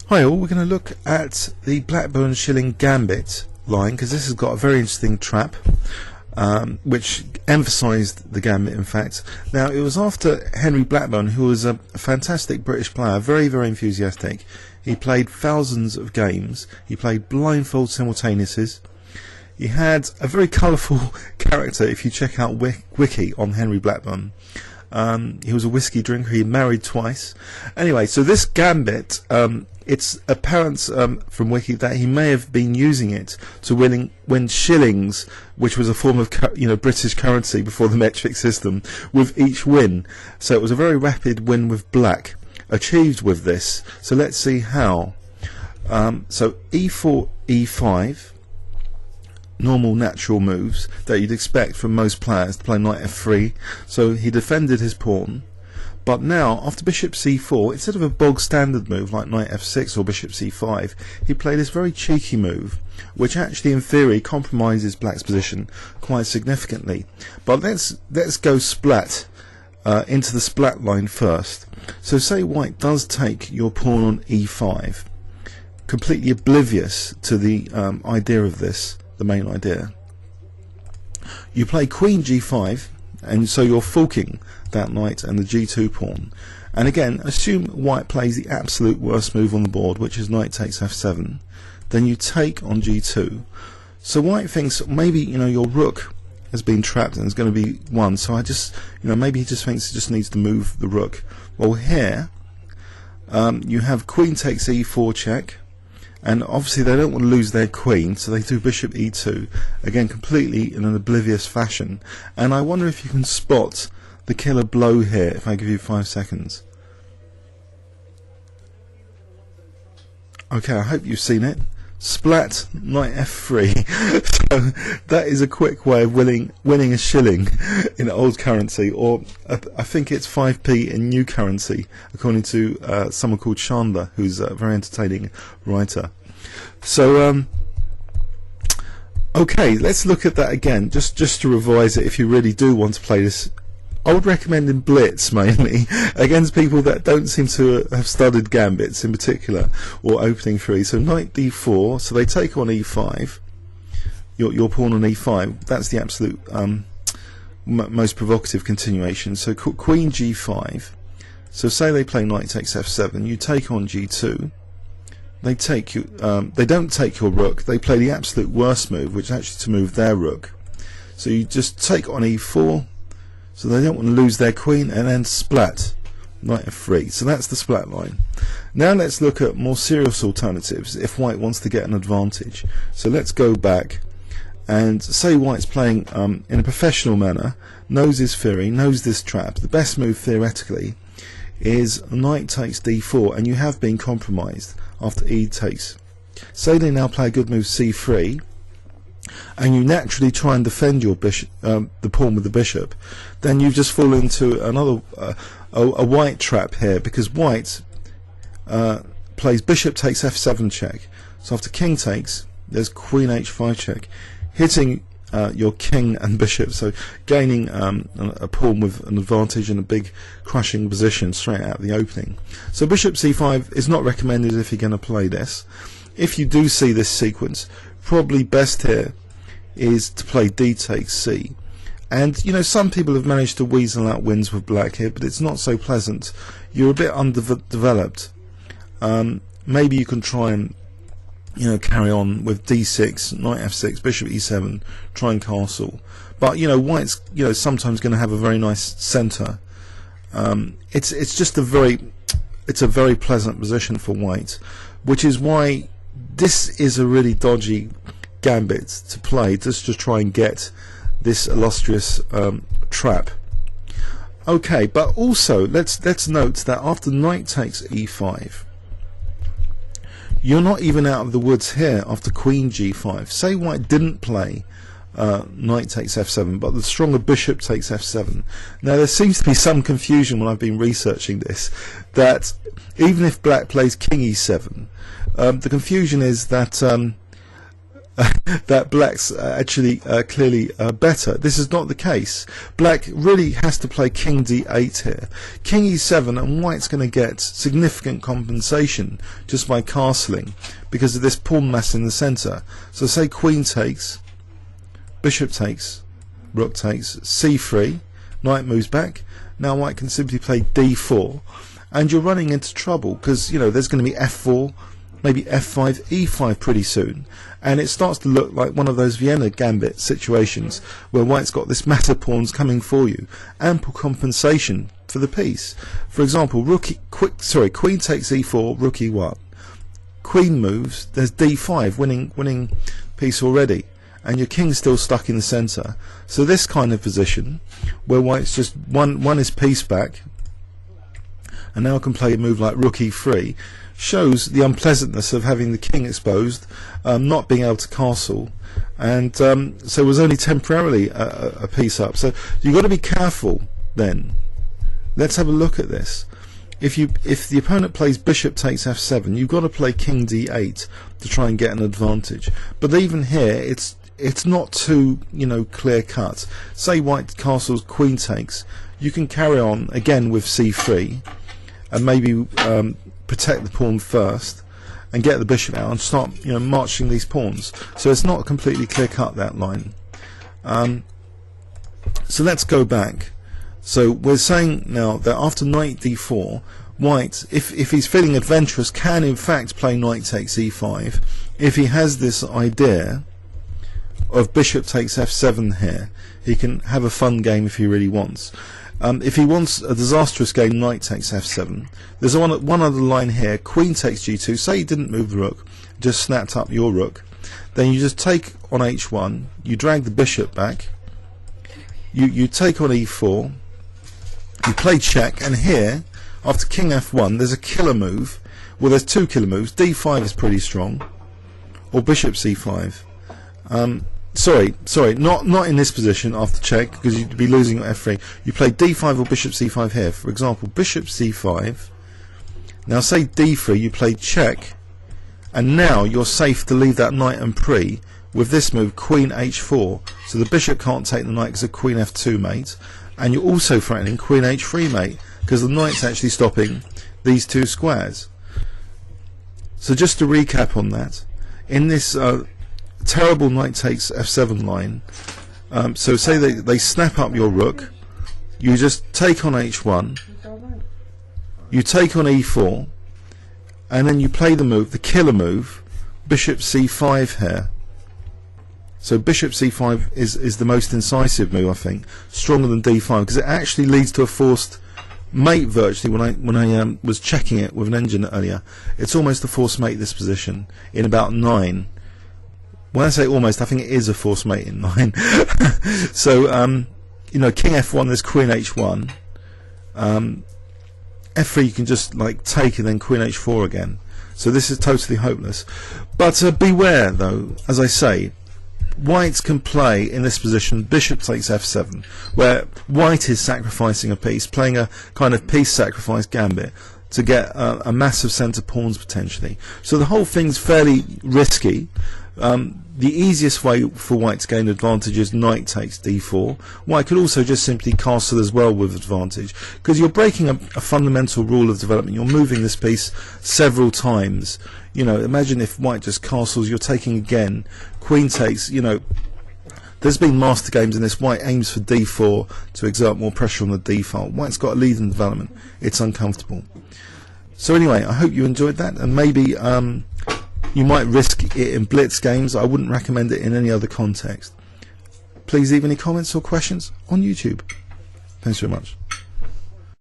Hi all, we're going to look at the Blackburne Shilling Gambit line because this has got a very interesting trap which emphasised the Gambit in fact. Now it was after Henry Blackburne, who was a fantastic British player, very enthusiastic. He played thousands of games, he played blindfold simultaneouses. He had a very colourful character if you check out Wiki on Henry Blackburne. He was a whiskey drinker, he married twice. Anyway, so this Gambit, it's apparent from Wiki that he may have been using it to win shillings, which was a form of British currency before the metric system, with each win. So it was a very rapid win with black achieved with this. So let's see how. So e4, e5, normal natural moves that you'd expect from most players to play knight f3. So he defended his pawn. But now, after bishop c4, instead of a bog standard move like knight f6 or bishop c5, he played this very cheeky move, which actually in theory compromises black's position quite significantly. But let's go splat into the splat line first. So say white does take your pawn on e5, completely oblivious to the idea of this, the main idea. You play queen g5, and so you're forking that knight and the g2 pawn. And again, assume white plays the absolute worst move on the board, which is knight takes f7. Then you take on g2. So white thinks maybe your rook has been trapped and is going to be won. So I just maybe he just thinks he just needs to move the rook. Well, here you have queen takes e4 check. And obviously they don't want to lose their queen, so they do bishop e2, again completely in an oblivious fashion. And I wonder if you can spot the killer blow here if I give you 5 seconds. Okay, I hope you've seen it. Splat, knight f3. So that is a quick way of winning a shilling in old currency, or I think it's 5p in new currency, according to someone called Chandler, who's a very entertaining writer. So okay, let's look at that again, just to revise it. If you really do want to play this, I would recommend in blitz mainly against people that don't seem to have studied gambits in particular, or opening three. So knight d4, so they take on e5, your pawn on e5. That's the absolute most provocative continuation. So queen g5, so say they play knight takes f7, you take on g2. They take you. They don't take your rook. They play the absolute worst move, which is actually to move their rook. So you just take on e4. So they don't want to lose their queen, and then splat, knight f3. So that's the splat line. Now let's look at more serious alternatives if white wants to get an advantage. So let's go back and say white's playing in a professional manner, knows his theory, knows this trap. The best move theoretically is knight takes d4, and you have been compromised after e takes. Say they now play a good move c3, and you naturally try and defend your bishop, the pawn with the bishop, then you've just fallen into another a white trap here, because white plays bishop takes f7 check. So after king takes, there's queen h5 check, hitting your king and bishop, so gaining a pawn with an advantage in a big crushing position straight out of the opening. So bishop c5 is not recommended if you're going to play this. If you do see this sequence, probably best here is to play d takes c. And some people have managed to weasel out wins with black here, but it's not so pleasant. You're a bit underdeveloped. Maybe you can try and carry on with d6, knight f6, bishop e7, try and castle. But white's sometimes going to have a very nice center. It's just a very pleasant position for white, which is why this is a really dodgy gambit to play, just to try and get this illustrious trap. Okay, but also let's note that after knight takes e5, you're not even out of the woods here after queen g5. Say white didn't play knight takes f7, but the stronger bishop takes f7. Now there seems to be some confusion when I've been researching this, that even if black plays king e7, the confusion is that that black's actually clearly better. This is not the case. Black really has to play king d8 here. King e7, and white's going to get significant compensation just by castling because of this pawn mass in the centre. So say queen takes, bishop takes, rook takes, c3, knight moves back. Now white can simply play d4, and you're running into trouble because, you know, there's going to be f4, maybe f5, e5 pretty soon, and it starts to look like one of those Vienna Gambit situations where white's got this mass of pawns coming for you, ample compensation for the piece. For example, queen takes e4, rook e1, queen moves, there's d5, winning piece already, and your king's still stuck in the centre. So this kind of position where white's just won his piece back and now can play a move like rook e3 shows the unpleasantness of having the king exposed, not being able to castle, and so it was only temporarily a piece up. So you've got to be careful then. Let's have a look at this. If the opponent plays bishop takes f7, you've got to play king d8 to try and get an advantage. But even here, it's not too, you know, clear cut. Say white castles queen takes, you can carry on again with c3 and maybe protect the pawn first and get the bishop out and start, you know, marching these pawns. So it's not completely clear cut, that line. So let's go back. So we're saying now that after knight d4, white, if he's feeling adventurous, can in fact play knight takes e5 if he has this idea of bishop takes f7 here. He can have a fun game if he really wants. If he wants a disastrous game, knight takes f7. There's one other line here, queen takes g2. Say you didn't move the rook, just snapped up your rook. Then you just take on h1, you drag the bishop back, you take on e4, you play check, and here, after king f1, there's a killer move. Well, there's two killer moves. d5 is pretty strong, or bishop c5. Sorry, not in this position after check, because you'd be losing at f3. You play d5 or bishop c5 here. For example, bishop c5. Now say d3, you play check, and now you're safe to leave that knight and pre with this move, queen h4. So the bishop can't take the knight because of queen f2 mate, and you're also threatening queen h3 mate because the knight's actually stopping these two squares. So just to recap on that, in this terrible knight takes f7 line, so say they snap up your rook, you just take on h1, you take on e4, and then you play the move, the killer move, bishop c5 here. So bishop c5 is the most incisive move, I think, stronger than d5, because it actually leads to a forced mate virtually. When I was checking it with an engine earlier, it's almost a forced mate, this position, in about 9. When I say almost, I think it is a forced mate in 9. So you know, king f1, there's queen h1, f3 you can just like take and then queen h4 again. So this is totally hopeless. But beware though, as I say, white can play in this position bishop takes f7, where white is sacrificing a piece, playing a kind of piece sacrifice gambit to get a massive centre pawns potentially. So the whole thing's fairly risky. The easiest way for white to gain advantage is knight takes d4. White could also just simply castle as well with advantage, because you're breaking a fundamental rule of development. You're moving this piece several times. You know, imagine if white just castles, you're taking again, queen takes, you know, there's been master games in this. White aims for d4 to exert more pressure on the d file. White's got a lead in development. It's uncomfortable. So anyway, I hope you enjoyed that, and maybe you might risk it in blitz games. I wouldn't recommend it in any other context. Please leave any comments or questions on YouTube. Thanks very much.